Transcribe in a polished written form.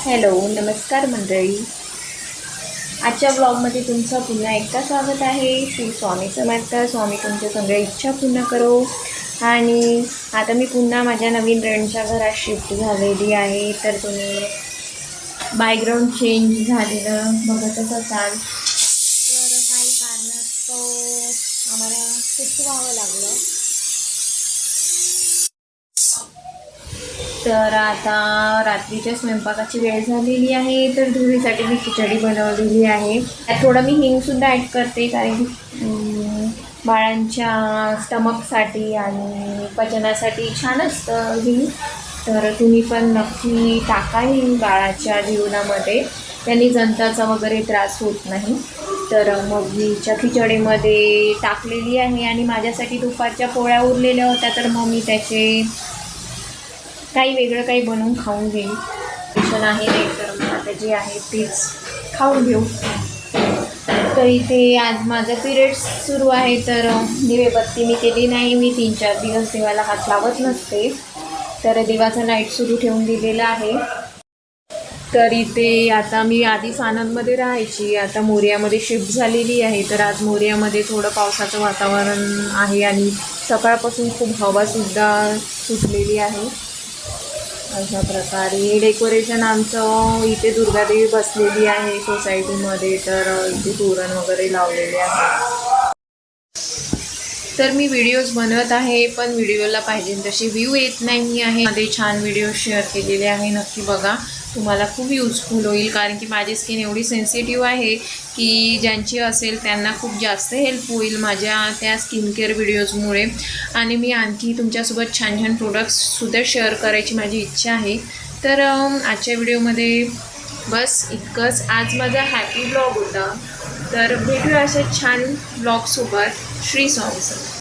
Hello, नमस्कार मंडळी. आजच्या ब्लॉगमध्ये तुमचं पुन्हा एकदा स्वागत आहे. श्री स्वामी समर्थ. स्वामी तुमच्या सगळ्या इच्छा पूर्ण करो. आणि आता मी पुन्हा माझ्या नवीन रेंटच्या घरात शिफ्ट झालेली आहे. तर तुम्ही बॅकग्राऊंड चेंज झालेलं बघतच असाल. तर काही कारणास्तव आम्हाला शिफ्ट व्हावं लागलं. तर आता रात्रीच्या स्वयंपाकाची वेळ झालेली आहे. तर धुळीसाठी मी खिचडी बनवलेली आहे. त्यात थोडं मी हिंगसुद्धा ॲड करते, कारण बाळांच्या स्टमकसाठी आणि पचनासाठी छान असतं हिंग. तर तुम्ही पण नक्की टाका हिंग बाळाच्या जीवनामध्ये, त्यांनी जंताचा वगैरे त्रास होत नाही. तर मग मी खिचडीमध्ये टाकलेली आहे. आणि माझ्यासाठी दुपारच्या पोळ्या उरलेल्या होत्या, तर मग मी त्याचे काही वेगळं काही बनवून खाऊन घेईन. टेन्शन आहे नाही, तर मग आता जे आहे तेच खाऊन घेऊ. तर इथे आज माझा पिरियड्स सुरू आहे, तर दिवेबत्ती मी केली नाही. मी 3-4 दिवस देवाला हात लावत नसते, तर देवाचा लाईट सुरू ठेवून दिलेला आहे. तर इथे आता मी आधी सानंदमध्ये राहायची, आता मोरयामध्ये शिफ्ट झालेली आहे. तर आज मोरयामध्ये थोडं पावसाचं वातावरण आहे आणि सकाळपासून खूप हवासुद्धा सुटलेली आहे. अशा प्रकारे डेकोरेशन आमचं इथे दुर्गादेवी बसलेली आहे सोसायटीमध्ये, तर इथे तोरण वगैरे लावलेले आहे. तर मी व्हिडिओज बनवत आहे, पण व्हिडिओला पाहिजे तशी व्ह्यू येत नाही आहे. मध्ये छान व्हिडिओ शेअर केलेले आहे, नक्की बघा. तुम्हाला खूप यूजफुल होईल, कारण की माझी स्किन एवढी सेन्सिटिव्ह आहे की ज्यांची असेल त्यांना खूप जास्त हेल्प होईल माझ्या त्या स्किन केअर व्हिडिओजमुळे. आणि मी आणखी तुमच्यासोबत छान छान प्रोडक्ट्ससुद्धा शेअर करायची माझी इच्छा आहे. तर आजच्या व्हिडिओमध्ये बस इतकंच. आज माझा हॅपी ब्लॉग होता. तर भेटूया अशा छान ब्लॉगसोबत. श्री स्वामी समर्थ.